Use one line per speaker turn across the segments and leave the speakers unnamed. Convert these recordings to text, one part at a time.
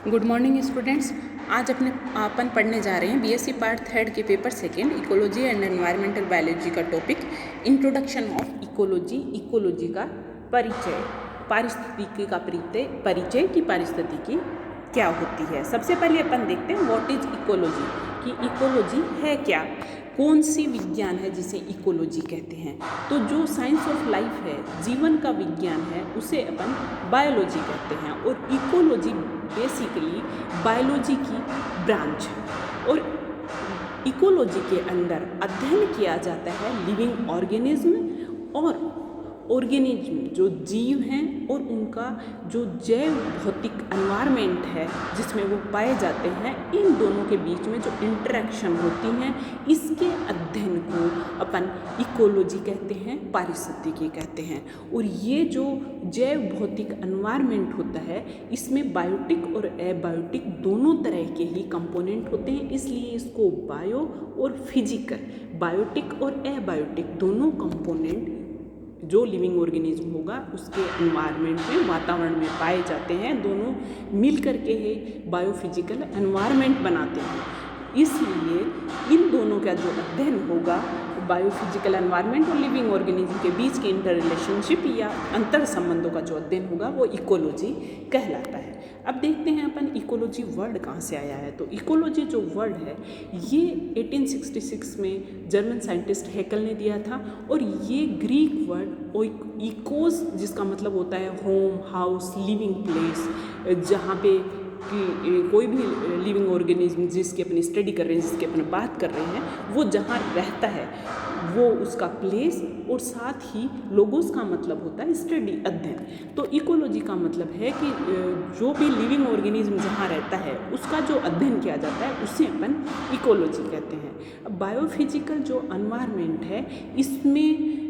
Good morning students. आज अपन पढ़ने जा रहे हैं बीएससी पार्ट 3 के paper 2 ecology and environmental biology का topic introduction of ecology. Ecology का परिचय, पारिस्थितिकी का परिचय की पारिस्थितिकी क्या होती है। सबसे पहले अपन देखते हैं व्हाट इज इकोलॉजी, कि इकोलॉजी है क्या, कौन सी विज्ञान है जिसे इकोलॉजी कहते हैं। तो जो साइंस ऑफ लाइफ है, जीवन का विज्ञान है, उसे अपन बायोलॉजी कहते हैं। और इकोलॉजी बेसिकली बायोलॉजी की ब्रांच है। और इकोलॉजी के अंदर अध्ययन किया जाता है लिविंग ऑर्गेनिज्म और ऑर्गेनिज्म जो जीव हैं और उनका जो जैव भौतिक एनवायरनमेंट है जिसमें वो पाए जाते हैं, इन दोनों के बीच में जो इंटरेक्शन होती हैं, इसके अध्ययन को अपन इकोलॉजी कहते हैं, पारिस्थितिकी कहते हैं। और ये जो जैव भौतिक एनवायरनमेंट होता है, इसमें बायोटिक और एबायोटिक दोनों तरह के ही कंपोनेंट होते हैं, इसलिए इसको बायो और फिजिकल, बायोटिक और एबायोटिक दोनों कंपोनेंट जो लिविंग ऑर्गेनिज्म होगा उसके एनवायरनमेंट में, वातावरण में पाए जाते हैं, दोनों मिल करके ही बायोफिजिकल एनवायरनमेंट बनाते हैं। इसलिए इन दोनों का जो अध्ययन होगा, बायोफिजिकल एनवायरनमेंट और लिविंग ऑर्गेनिज्म के बीच के इंटर रिलेशनशिप या अंतर संबंधों का जो अध्ययन होगा वो इकोलॉजी कहलाता है। अब देखते हैं अपन इकोलॉजी वर्ड कहाँ से आया है। तो इकोलॉजी जो वर्ड है ये 1866 में जर्मन साइंटिस्ट हेकल ने दिया था। और ये ग्रीक वर्ड इकोस, जिसका मतलब होता है होम, हाउस, लिविंग प्लेस, जहाँ पे कि कोई भी लिविंग ऑर्गेनिज्म जिसकी अपनी स्टडी कर रहे हैं, जिसकी अपनी बात कर रहे हैं, वो जहाँ रहता है वो उसका प्लेस, और साथ ही लोगोस का मतलब होता है स्टडी, अध्ययन। तो इकोलॉजी का मतलब है कि जो भी लिविंग ऑर्गेनिज्म जहाँ रहता है उसका जो अध्ययन किया जाता है उसे अपन इकोलॉजी कहते हैं। अब बायोफिजिकल जो एनवायरनमेंट है, इसमें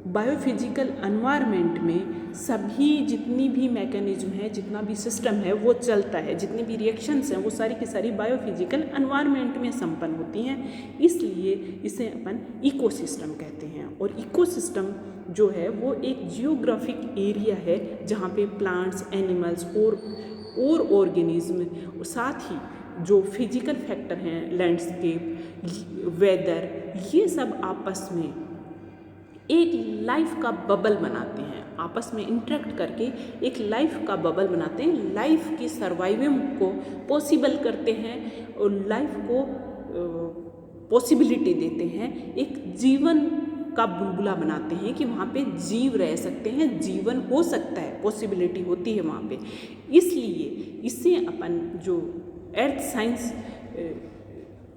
बायोफिजिकल एनवायरनमेंट में सभी जितनी भी मैकेनिज्म है, जितना भी सिस्टम है वो चलता है, जितनी भी रिएक्शंस हैं वो सारी की सारी बायोफिजिकल एनवायरनमेंट में संपन्न होती हैं, इसलिए इसे अपन इकोसिस्टम कहते हैं। और इकोसिस्टम जो है वो एक जियोग्राफिक एरिया है जहाँ पे प्लांट्स, एनिमल्स और ऑर्गेनिज्म, साथ ही जो फिजिकल फैक्टर हैं, लैंडस्केप, वेदर, ये सब आपस में एक लाइफ का बबल बनाते हैं, आपस में इंटरेक्ट करके एक लाइफ का बबल बनाते हैं, लाइफ की सर्वाइविंग को पॉसिबल करते हैं और लाइफ को पॉसिबिलिटी देते हैं, एक जीवन का बुलबुला बनाते हैं कि वहाँ पे जीव रह सकते हैं, जीवन हो सकता है, पॉसिबिलिटी होती है वहाँ पे। इसलिए इससे अपन जो अर्थ साइंस,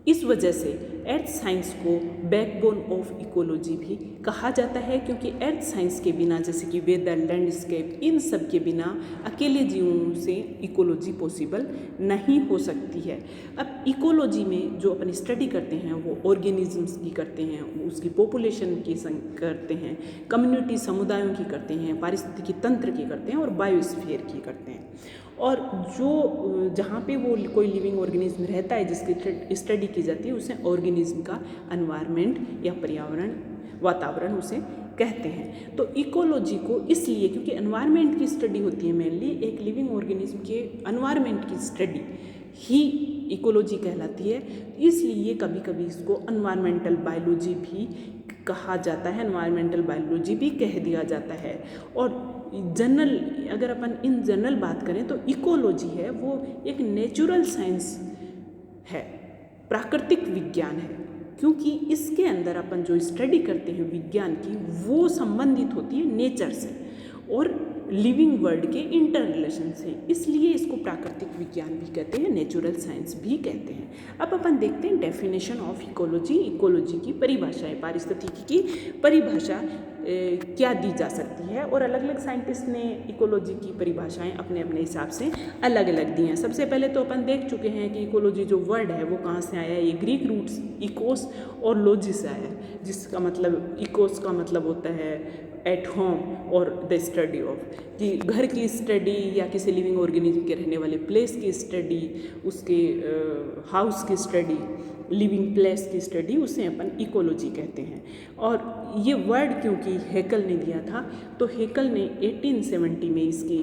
इस वजह से अर्थ साइंस को बैकबोन ऑफ इकोलॉजी भी कहा जाता है, क्योंकि अर्थ साइंस के बिना, जैसे कि वेदर, लैंडस्केप, इन सब के बिना अकेले जीवों से इकोलॉजी पॉसिबल नहीं हो सकती है। अब इकोलॉजी में जो अपन स्टडी करते हैं वो ऑर्गेनिजम्स की करते हैं, उसकी पॉपुलेशन की करते हैं, कम्युनिटी समुदायों की करते हैं, पारिस्थितिकी तंत्र की करते हैं और बायोस्फीयर की करते हैं। और जो जहाँ पे वो कोई लिविंग ऑर्गेनिज्म रहता है जिसकी स्टडी की जाती है उसे ऑर्गेनिज्म का एनवायरनमेंट या पर्यावरण, वातावरण उसे कहते हैं। तो इकोलॉजी को इसलिए, क्योंकि एनवायरनमेंट की स्टडी होती है मेनली, एक लिविंग ऑर्गेनिज्म के एनवायरनमेंट की स्टडी ही इकोलॉजी कहलाती है, इसलिए कभी कभी इसको एनवायरमेंटल बायोलॉजी भी कहा जाता है, एनवायरमेंटल बायोलॉजी भी कह दिया जाता है। और जनरल, अगर अपन इन जनरल बात करें तो इकोलॉजी है वो एक नेचुरल साइंस है, प्राकृतिक विज्ञान है, क्योंकि इसके अंदर अपन जो स्टडी करते हैं विज्ञान की, वो संबंधित होती है नेचर से और लिविंग वर्ल्ड के इंटर रिलेशन से, इसलिए इसको प्राकृतिक विज्ञान भी कहते हैं, नेचुरल साइंस भी कहते हैं। अब अपन देखते हैं डेफिनेशन ऑफ इकोलॉजी, इकोलॉजी की परिभाषाएं, पारिस्थितिकी की परिभाषा क्या दी जा सकती है। और अलग अलग साइंटिस्ट ने इकोलॉजी की परिभाषाएं अपने अपने हिसाब से अलग अलग दी हैं। सबसे पहले तो अपन देख चुके हैं कि इकोलॉजी जो वर्ड है वो कहाँ से आया है। ये ग्रीक रूट्स इकोस और लॉजी से आया है, जिसका मतलब, इकोस का मतलब होता है एट होम और द स्टडी ऑफ, कि घर की स्टडी या किसी लिविंग ऑर्गेनिज्म के रहने वाले प्लेस की स्टडी, उसके हाउस की स्टडी, लिविंग प्लेस की स्टडी, उसे अपन इकोलॉजी कहते हैं। और ये वर्ड क्योंकि हेकल ने दिया था, तो हेकल ने 1870 में इसकी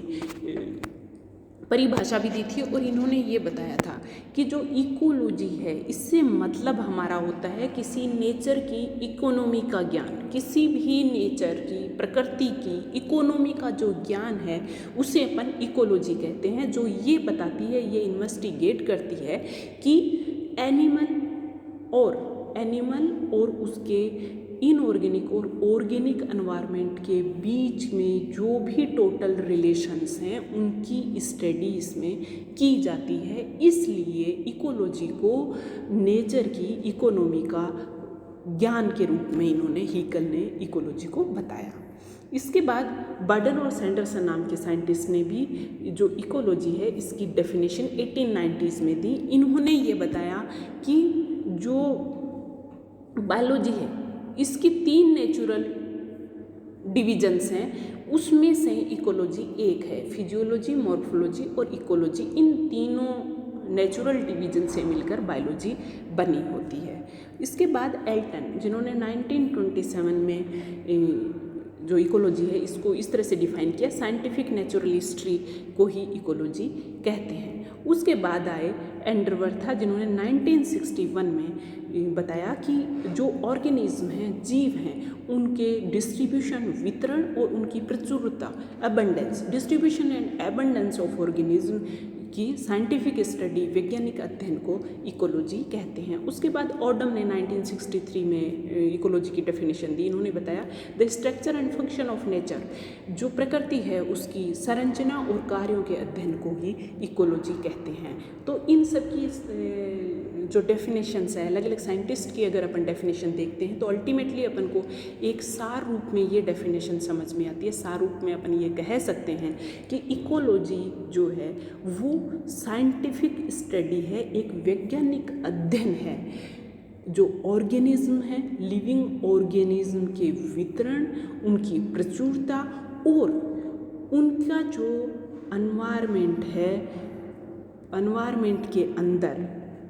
परिभाषा भी दी थी और इन्होंने ये बताया था कि जो इकोलॉजी है इससे मतलब हमारा होता है किसी नेचर की इकोनॉमी का ज्ञान, किसी भी नेचर की, प्रकृति की इकोनॉमी का जो ज्ञान है उसे अपन इकोलॉजी कहते हैं, जो ये बताती है, ये इन्वेस्टिगेट करती है कि एनिमल और उसके इनऑर्गेनिक और ऑर्गेनिक एनवायरनमेंट के बीच में जो भी टोटल रिलेशंस हैं उनकी स्टडी इसमें की जाती है। इसलिए इकोलॉजी को नेचर की इकोनॉमी का ज्ञान के रूप में इन्होंने हीकल ने इकोलॉजी को बताया। इसके बाद बर्डन और सैंडरसन नाम के साइंटिस्ट ने भी जो इकोलॉजी है इसकी डेफिनेशन 1890s में दी। इन्होंने ये बताया कि जो बायोलॉजी है इसकी 3 नेचुरल डिविजन्स हैं, उसमें से इकोलॉजी एक है। फिजियोलॉजी, मॉर्फोलॉजी और इकोलॉजी, इन तीनों नेचुरल डिवीजन से मिलकर बायोलॉजी बनी होती है। इसके बाद एल्टन, जिन्होंने 1927 में जो इकोलॉजी है इसको इस तरह से डिफाइन किया, साइंटिफिक नेचुरल हिस्ट्री को ही इकोलॉजी कहते हैं। उसके बाद आए एंडरवर्था, जिन्होंने 1961 में बताया कि जो ऑर्गेनिज्म हैं, जीव हैं, उनके डिस्ट्रीब्यूशन, वितरण और उनकी प्रचुरता, abundance, distribution and abundance of organism की साइंटिफिक स्टडी, वैज्ञानिक अध्ययन को इकोलॉजी कहते हैं। उसके बाद ऑडम ने 1963 में इकोलॉजी की डेफिनेशन दी। इन्होंने बताया the structure and function of nature, जो प्रकृति है उसकी संरचना और कार्यों के अध्ययन को ही इकोलॉजी कहते हैं। तो इन सब की जो डेफिनेशंस है, अलग अलग साइंटिस्ट की अगर अपन डेफिनेशन देखते हैं तो अल्टीमेटली अपन को एक सार रूप में ये डेफिनेशन समझ में आती है। सार रूप में अपन ये कह सकते हैं कि इकोलॉजी जो है वो साइंटिफिक स्टडी है, एक वैज्ञानिक अध्ययन है जो ऑर्गेनिज्म है, लिविंग ऑर्गेनिज्म के वितरण, उनकी प्रचुरता और उनका जो एनवायरनमेंट है, एनवायरनमेंट के अंदर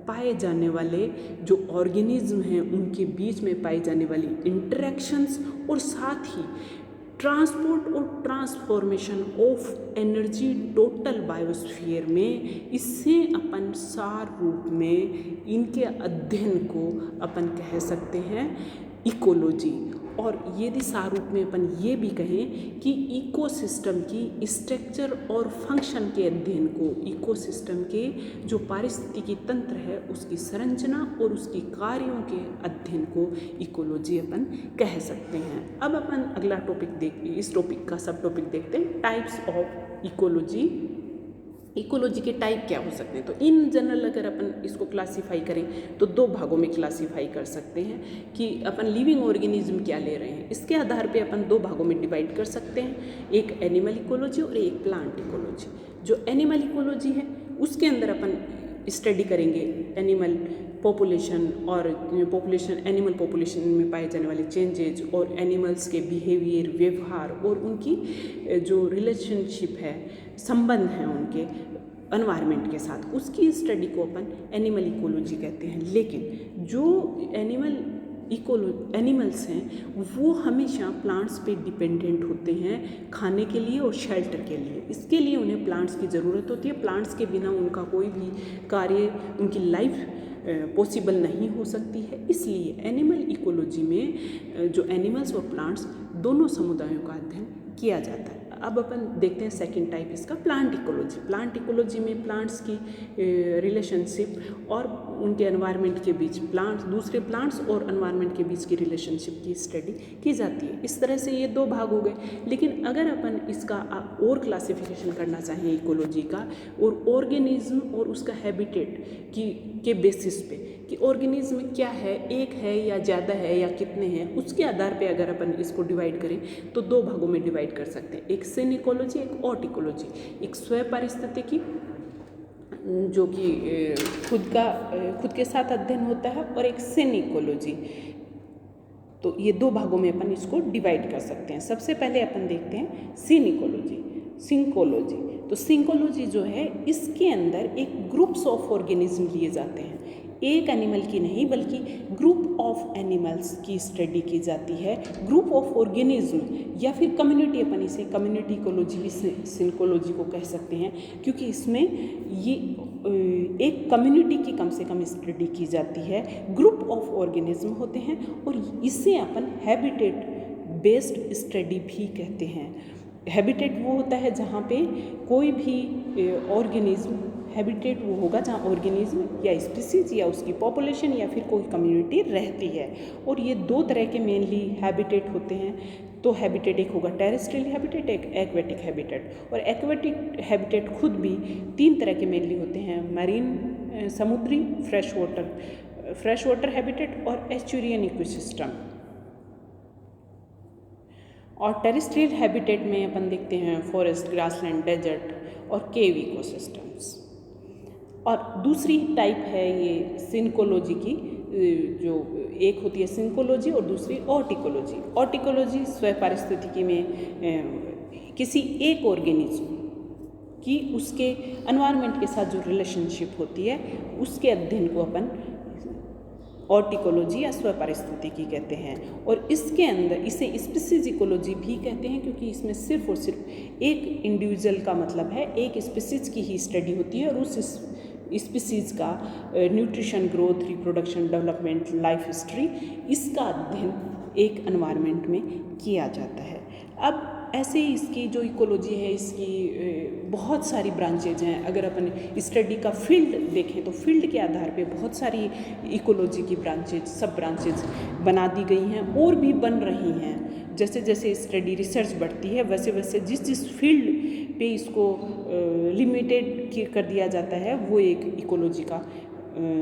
पाए जाने वाले जो ऑर्गेनिज्म हैं उनके बीच में पाई जाने वाली इंटरेक्शंस और साथ ही ट्रांसपोर्ट और transformation of energy total biosphere में, इससे अपन सार रूप में इनके अध्ययन को अपन कह सकते हैं इकोलॉजी। और यदि सार रूप में अपन ये भी कहें कि इकोसिस्टम की स्ट्रक्चर और फंक्शन के अध्ययन को, इकोसिस्टम के जो पारिस्थितिकी तंत्र है उसकी संरचना और उसकी कार्यों के अध्ययन को इकोलॉजी अपन कह सकते हैं। अब अपन अगला टॉपिक इस टॉपिक का सब टॉपिक देखते हैं, टाइप्स ऑफ इकोलॉजी। इकोलॉजी के टाइप क्या हो सकते हैं? तो इन जनरल अगर अपन इसको क्लासीफाई करें तो 2 भागों में क्लासीफाई कर सकते हैं कि अपन लिविंग ऑर्गेनिज्म क्या ले रहे हैं। इसके आधार पे अपन 2 भागों में डिवाइड कर सकते हैं, एक एनिमल इकोलॉजी और एक प्लांट इकोलॉजी। जो एनिमल इकोलॉजी है उसके अंदर अपन स्टडी करेंगे एनिमल पॉपुलेशन और एनिमल पॉपुलेशन में पाए जाने वाले चेंजेज और एनिमल्स के बिहेवियर, व्यवहार और उनकी जो रिलेशनशिप है, संबंध हैं उनके एनवायरनमेंट के साथ, उसकी स्टडी को अपन एनिमल इकोलॉजी कहते हैं। लेकिन जो एनिमल्स हैं वो हमेशा प्लांट्स पे डिपेंडेंट होते हैं खाने के लिए और शेल्टर के लिए। इसके लिए उन्हें प्लांट्स की ज़रूरत होती है। प्लांट्स के बिना उनका कोई भी कार्य, उनकी लाइफ पॉसिबल नहीं हो सकती है। इसलिए एनिमल इकोलॉजी में जो एनिमल्स और प्लांट्स दोनों समुदायों का अध्ययन किया जाता है। अब अपन देखते हैं सेकंड टाइप इसका, प्लांट इकोलॉजी। प्लांट इकोलॉजी में प्लांट्स की रिलेशनशिप और उनके एनवायरनमेंट के बीच, दूसरे प्लांट्स और एनवायरनमेंट के बीच की रिलेशनशिप की स्टडी की जाती है। इस तरह से ये 2 भाग हो गए। लेकिन अगर अपन इसका और क्लासिफिकेशन करना चाहें इकोलॉजी का, और ऑर्गेनिज्म और उसका हैबिटेट के बेसिस पे कि ऑर्गेनिज्म क्या है, एक है या ज़्यादा है या कितने हैं, उसके आधार पे अगर अपन इसको डिवाइड करें तो 2 भागों में डिवाइड कर सकते हैं, एक सिन इकोलॉजी, एक ऑट इकोलॉजी। एक स्वयं पारिस्थितिकी जो कि खुद के साथ अध्ययन होता है, और एक सिन इकोलॉजी। तो ये 2 भागों में अपन इसको डिवाइड कर सकते हैं। सबसे पहले अपन देखते हैं सिन इकोलॉजी, सिंकोलॉजी। तो सिंकोलॉजी जो है इसके अंदर एक ग्रुप्स ऑफ ऑर्गेनिज्म लिए जाते हैं। एक एनिमल की नहीं बल्कि ग्रुप ऑफ एनिमल्स की स्टडी की जाती है, ग्रुप ऑफ ऑर्गेनिज्म या फिर कम्युनिटी, अपन इसे कम्युनिटी इकोलॉजी भी सिंकोलॉजी को कह सकते हैं, क्योंकि इसमें ये एक कम्युनिटी की कम से कम स्टडी की जाती है, ग्रुप ऑफ ऑर्गेनिज्म होते हैं और इसे अपन हैबिटेट बेस्ड स्टडी भी कहते हैं। हैबिटेट वो होता है जहाँ पे कोई भी ऑर्गेनिज्म, हैबिटेट वो होगा जहाँ ऑर्गेनिज्म या स्पीसीज या उसकी पॉपुलेशन या फिर कोई कम्युनिटी रहती है। और ये दो तरह के मेनली हैबिटेट होते हैं। तो हैबिटेट एक होगा टेरेस्ट्रियल हैबिटेट, एक एक्वेटिक हैबिटेट। और एक्वेटिक हैबिटेट खुद भी तीन तरह के मेनली होते हैं, मरीन समुद्री, फ्रेश वाटर हैबिटेट और एस्चुरियन इकोसिस्टम। और टेरेस्ट्रियल हैबिटेट में अपन देखते हैं फॉरेस्ट, ग्रासलैंड, डेजर्ट और केव इकोसिस्टम्स। और दूसरी टाइप है ये सिंकोलॉजी की, जो एक होती है सिंकोलॉजी और दूसरी ऑर्टिकोलॉजी। ऑर्टिकोलॉजी स्वयं पारिस्थितिकी में किसी एक ऑर्गेनिज्म की उसके एनवायरनमेंट के साथ जो रिलेशनशिप होती है उसके अध्ययन को अपन ऑर्टिकोलॉजी या स्वयं पारिस्थितिकी कहते हैं। और इसके अंदर इसे स्पीसीज इकोलॉजी भी कहते हैं, क्योंकि इसमें सिर्फ और सिर्फ एक इंडिविजुअल का मतलब है, एक स्पीसीज की ही स्टडी होती है और उस स्पीसीज का nutrition, growth, reproduction, development, life history, इसका अध्ययन एक एनवायरनमेंट में किया जाता है। अब ऐसे ही इसकी जो इकोलॉजी है इसकी बहुत सारी ब्रांचेज हैं। अगर अपन स्टडी का फील्ड देखें तो फील्ड के आधार पे बहुत सारी इकोलॉजी की ब्रांचेज, सब ब्रांचेज बना दी गई हैं और भी बन रही हैं। जैसे जैसे स्टडी रिसर्च बढ़ती है वैसे वैसे जिस जिस फील्ड पे इसको लिमिटेड कर दिया जाता है वो एक इकोलॉजी का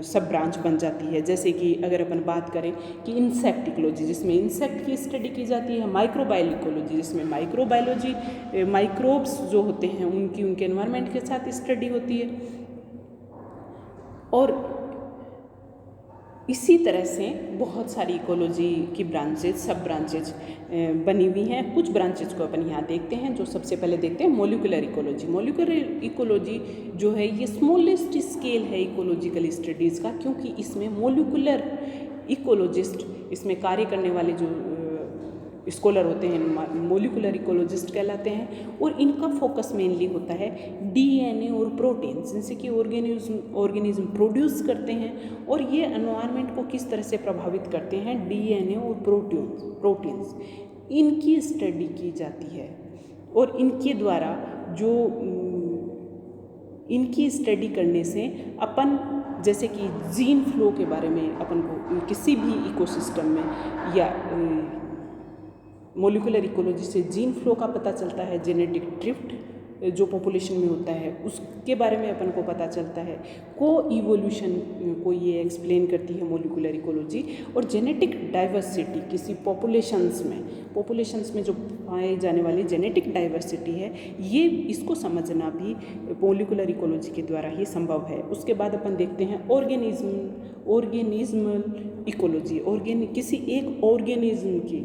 सब ब्रांच बन जाती है। जैसे कि अगर अपन बात करें कि इंसेक्ट इकोलॉजी, जिसमें इंसेक्ट की स्टडी की जाती है, माइक्रोबायल इकोलॉजी जिसमें माइक्रोबायोलॉजी, माइक्रोब्स जो होते हैं उनके एनवायरनमेंट के साथ स्टडी होती है। और इसी तरह से बहुत सारी इकोलॉजी की ब्रांचेज, सब ब्रांचेज बनी हुई हैं। कुछ ब्रांचेज को अपन यहाँ देखते हैं। जो सबसे पहले देखते हैं मॉलिक्यूलर इकोलॉजी। मॉलिक्यूलर इकोलॉजी जो है ये स्मॉलेस्ट स्केल है इकोलॉजिकल स्टडीज़ का, क्योंकि इसमें मॉलिक्यूलर इकोलॉजिस्ट, इसमें कार्य करने वाले जो स्कॉलर होते हैं मॉलिक्यूलर इकोलॉजिस्ट कहलाते हैं। और इनका फोकस मेनली होता है डीएनए और प्रोटीन, जिनसे कि ऑर्गेनिज्म प्रोड्यूस करते हैं और ये एनवायरनमेंट को किस तरह से प्रभावित करते हैं, डीएनए और प्रोटीन्स इनकी स्टडी की जाती है। और इनके द्वारा जो इनकी स्टडी करने से अपन, जैसे कि जीन फ्लो के बारे में अपन को किसी भी इकोसिस्टम में या मॉलिक्यूलर इकोलॉजी से जीन फ्लो का पता चलता है, जेनेटिक ड्रिफ्ट जो पॉपुलेशन में होता है उसके बारे में अपन को पता चलता है, को इवोल्यूशन को ये एक्सप्लेन करती है मॉलिक्यूलर इकोलॉजी। और जेनेटिक डाइवर्सिटी किसी पॉपुलेशंस में जो पाए जाने वाली जेनेटिक डाइवर्सिटी है, ये इसको समझना भी मॉलिक्यूलर इकोलॉजी के द्वारा ही संभव है। उसके बाद अपन देखते हैं ऑर्गेनिज्मल इकोलॉजी। किसी एक ऑर्गेनिज्म की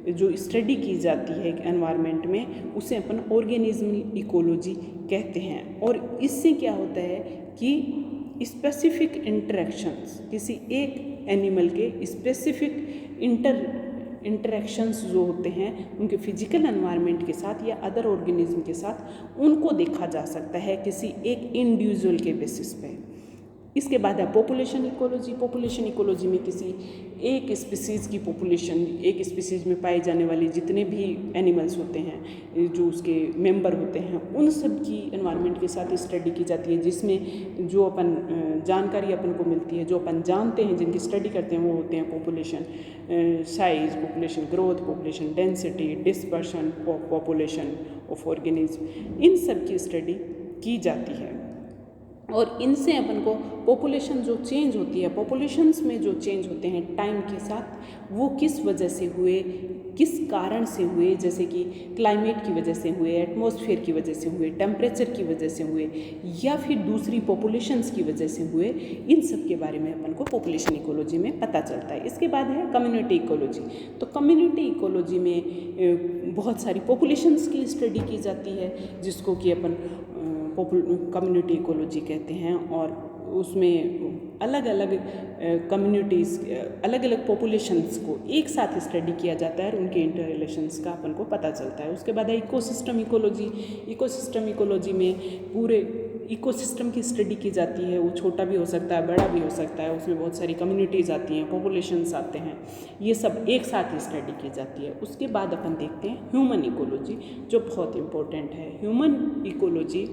जो स्टडी की जाती है एनवायरनमेंट में उसे अपन ऑर्गेनिज्मल इकोलॉजी कहते हैं। और इससे क्या होता है कि स्पेसिफिक इंटरेक्शंस, किसी एक एनिमल के स्पेसिफिक इंटरेक्शंस जो होते हैं उनके फिजिकल एनवायरनमेंट के साथ या अदर ऑर्गेनिज्म के साथ, उनको देखा जा सकता है किसी एक इंडिविजुअल के बेसिस पे। इसके बाद है पॉपुलेशन इकोलॉजी। पॉपुलेशन इकोलॉजी में किसी एक स्पीसीज़ की पॉपुलेशन, एक स्पीसीज़ में पाए जाने वाले जितने भी एनिमल्स होते हैं, जो उसके मेंबर होते हैं, उन सब की एनवायरनमेंट के साथ स्टडी की जाती है, जिसमें जो अपन जानकारी अपन को मिलती है, जो अपन जानते हैं, जिनकी स्टडी करते हैं, वो होते हैं population size, population growth, population density, dispersion, population of organism, इन सब की स्टडी की जाती है। और इनसे अपन को पॉपुलेशन जो चेंज होती है, पॉपुलेशंस में जो चेंज होते हैं टाइम के साथ, वो किस वजह से हुए, किस कारण से हुए, जैसे कि क्लाइमेट की वजह से हुए, एटमॉस्फेयर की वजह से हुए, टेम्परेचर की वजह से हुए, या फिर दूसरी पॉपुलेशंस की वजह से हुए, इन सब के बारे में अपन को पॉपुलेशन इकोलॉजी में पता चलता है। इसके बाद है कम्युनिटी इकोलॉजी। तो कम्युनिटी इकोलॉजी में बहुत सारी पॉपुलेशंस की स्टडी की जाती है, जिसको कि अपन कम्युनिटी इकोलॉजी कहते हैं। और उसमें अलग अलग कम्युनिटीज़, अलग अलग पॉपुलेशंस को एक साथ स्टडी किया जाता है और उनके इंटर रिलेशंस का अपन को पता चलता है। उसके बाद है इकोसिस्टम इकोलॉजी। इकोसिस्टम इकोलॉजी में पूरे इकोसिस्टम की स्टडी की जाती है। वो छोटा भी हो सकता है, बड़ा भी हो सकता है, उसमें बहुत सारी कम्युनिटीज़ आती हैं, पॉपुलेशंस आते हैं, ये सब एक साथ ही स्टडी की जाती है। उसके बाद अपन देखते हैं ह्यूमन इकोलॉजी, जो बहुत इम्पोर्टेंट है। ह्यूमन इकोलॉजी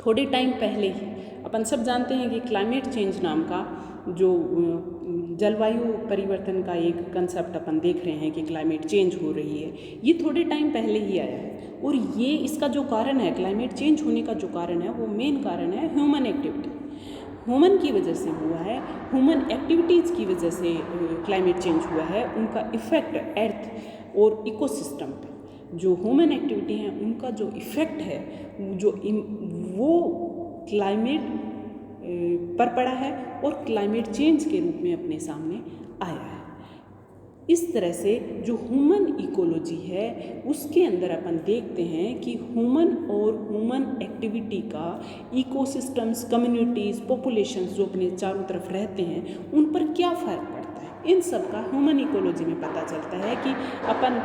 थोड़े टाइम पहले ही अपन सब जानते हैं कि क्लाइमेट चेंज नाम का जो जलवायु परिवर्तन का एक कंसेप्ट अपन देख रहे हैं कि क्लाइमेट चेंज हो रही है, ये थोड़े टाइम पहले ही आया है। और ये इसका जो कारण है, क्लाइमेट चेंज होने का जो कारण है, वो मेन कारण है ह्यूमन एक्टिविटी। ह्यूमन की वजह से हुआ है, ह्यूमन एक्टिविटीज़ की वजह से क्लाइमेट चेंज हुआ है। उनका इफ़ेक्ट अर्थ और इकोसिस्टम पे, जो ह्यूमन एक्टिविटी हैं उनका जो इफ़ेक्ट है, वो क्लाइमेट पर पड़ा है और क्लाइमेट चेंज के रूप में अपने सामने आया है। इस तरह से जो ह्यूमन इकोलॉजी है उसके अंदर अपन देखते हैं कि ह्यूमन और ह्यूमन एक्टिविटी का इकोसिस्टम्स, कम्युनिटीज़, पॉपुलेशंस जो अपने चारों तरफ रहते हैं उन पर क्या फ़र्क पड़ता है, इन सब का ह्यूमन इकोलॉजी में पता चलता है। कि अपन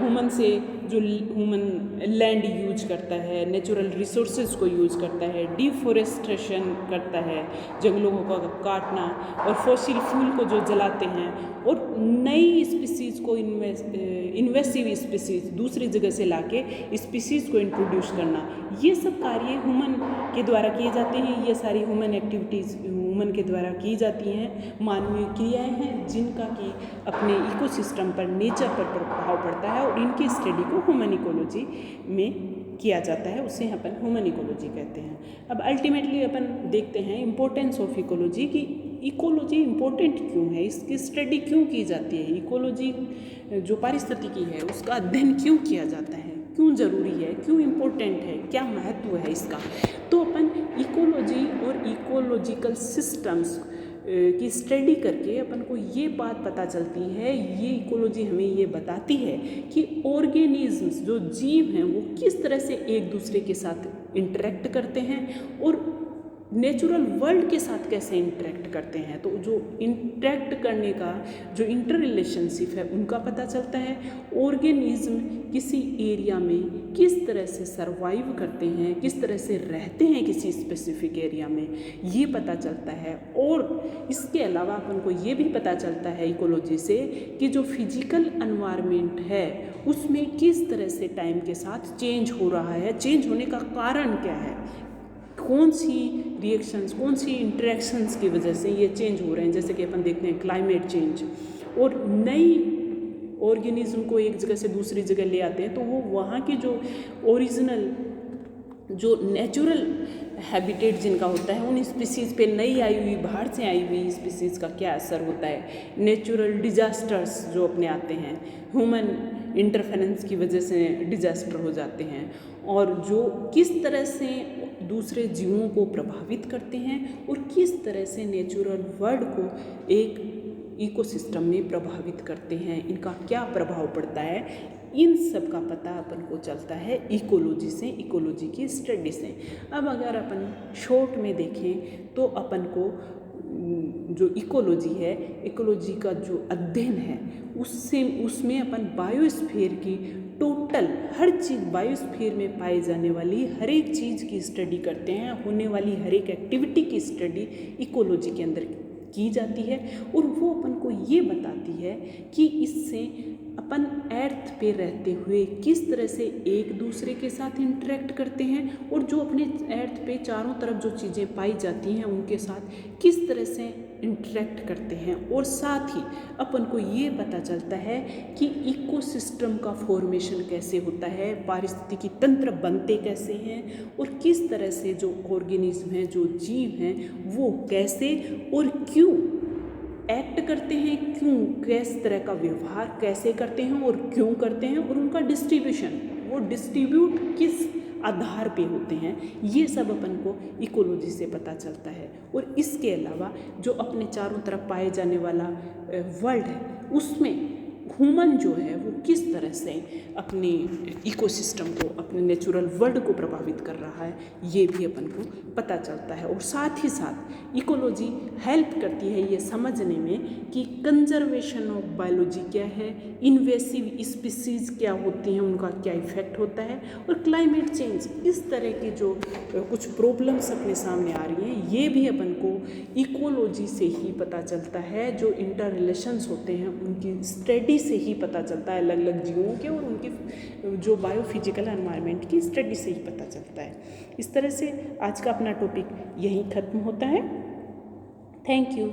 ह्यूमन से जो ह्यूमन लैंड यूज करता है, नेचुरल रिसोर्सेज को यूज करता है, डिफॉरेस्टेशन करता है, जंगलों को काटना और फॉसिल फ्यूल को जो जलाते हैं और नई स्पीसीज़ को इन्वेसिव स्पीसीज़ दूसरी जगह से लाके स्पीसीज़ को इंट्रोड्यूस करना, ये सब कार्य ह्यूमन के द्वारा किए जाते हैं। ये सारी ह्यूमन एक्टिविटीज़ ह्यूमन के द्वारा की जाती हैं, मानवीय क्रियाएं हैं जिनका कि अपने इकोसिस्टम पर, नेचर पर प्रभाव पड़ता है और इनकी स्टडी को ह्यूमन इकोलॉजी में किया जाता है, उसे अपन ह्यूमन इकोलॉजी कहते हैं। अब अल्टीमेटली अपन देखते हैं इम्पोर्टेंस ऑफ इकोलॉजी, कि इकोलॉजी इम्पोर्टेंट क्यों है, इसकी स्टडी क्यों की जाती है, इकोलॉजी जो पारिस्थितिकी है उसका अध्ययन क्यों किया जाता है, क्यों ज़रूरी है, क्यों इम्पोर्टेंट है, क्या महत्व है इसका। तो अपन इकोलॉजी और इकोलॉजिकल सिस्टम्स की स्टडी करके अपन को ये बात पता चलती है, ये इकोलॉजी हमें ये बताती है कि ऑर्गेनिज्म्स जो जीव हैं वो किस तरह से एक दूसरे के साथ इंटरेक्ट करते हैं और नेचुरल वर्ल्ड के साथ कैसे इंटरेक्ट करते हैं। तो जो इंटरेक्ट करने का जो इंटर रिलेशनशिप है उनका पता चलता है। ऑर्गेनिज्म किसी एरिया में किस तरह से सर्वाइव करते हैं, किस तरह से रहते हैं किसी स्पेसिफिक एरिया में, ये पता चलता है। और इसके अलावा अपन को ये भी पता चलता है इकोलॉजी से कि जो फिजिकल एनवायरनमेंट है उसमें किस तरह से टाइम के साथ चेंज हो रहा है, चेंज होने का कारण क्या है, कौन सी रिएक्शंस, कौन सी इंटरेक्शंस की वजह से ये चेंज हो रहे हैं। जैसे कि अपन देखते हैं क्लाइमेट चेंज, और नई ऑर्गेनिज्म को एक जगह से दूसरी जगह ले आते हैं तो वो वहाँ की जो ओरिजिनल जो नेचुरल हैबिटेट जिनका होता है उन स्पीसीज़ पे नई आई हुई, बाहर से आई हुई स्पीसीज़ का क्या असर होता है। नेचुरल डिजास्टर्स जो अपने आते हैं, ह्यूमन इंटरफेरेंस की वजह से डिजास्टर हो जाते हैं, और जो किस तरह से दूसरे जीवों को प्रभावित करते हैं और किस तरह से नेचुरल वर्ल्ड को एक इकोसिस्टम में प्रभावित करते हैं, इनका क्या प्रभाव पड़ता है, इन सब का पता अपन को चलता है इकोलॉजी से, इकोलॉजी की स्टडी से। अब अगर अपन शॉर्ट में देखें तो अपन को जो इकोलॉजी है, इकोलॉजी का जो अध्ययन है उसमें अपन बायोस्फीयर की टोटल हर चीज़, बायोस्फीयर में पाई जाने वाली हर एक चीज़ की स्टडी करते हैं, होने वाली हर एक एक्टिविटी की स्टडी इकोलॉजी के अंदर की जाती है। और वो अपन को ये बताती है कि इससे अपन अर्थ पे रहते हुए किस तरह से एक दूसरे के साथ इंटरेक्ट करते हैं और जो अपने अर्थ पे चारों तरफ जो चीज़ें पाई जाती हैं उनके साथ किस तरह से इंटरेक्ट करते हैं। और साथ ही अपन को ये पता चलता है कि इकोसिस्टम का फॉर्मेशन कैसे होता है, पारिस्थितिकी तंत्र बनते कैसे हैं और किस तरह से जो ऑर्गेनिज्म हैं, जो जीव हैं, वो कैसे और क्यों एक्ट करते हैं, क्यों, किस तरह का व्यवहार कैसे करते हैं और क्यों करते हैं, और उनका डिस्ट्रीब्यूशन, वो डिस्ट्रीब्यूट किस आधार पे होते हैं, ये सब अपन को इकोलॉजी से पता चलता है। और इसके अलावा जो अपने चारों तरफ पाए जाने वाला वर्ल्ड है उसमें ह्यूमन जो है वो किस तरह से अपने इकोसिस्टम को, अपने नेचुरल वर्ल्ड को प्रभावित कर रहा है, ये भी अपन को पता चलता है। और साथ ही साथ इकोलॉजी हेल्प करती है ये समझने में कि कंजर्वेशन ऑफ बायोलॉजी क्या है, इन्वेसिव स्पीसीज क्या होती हैं, उनका क्या इफेक्ट होता है, और क्लाइमेट चेंज, इस तरह के जो कुछ प्रॉब्लम्स अपने सामने आ रही हैं, ये भी अपन को इकोलॉजी से ही पता चलता है। जो इंटर रिलेशंस होते हैं उनकी स्टडी से ही पता चलता है, अलग अलग जीवों के और उनकी जो बायोफिजिकल एनवायरनमेंट की स्टडी से ही पता चलता है। इस तरह से आज का अपना टॉपिक यहीं ख़त्म होता है। Thank you.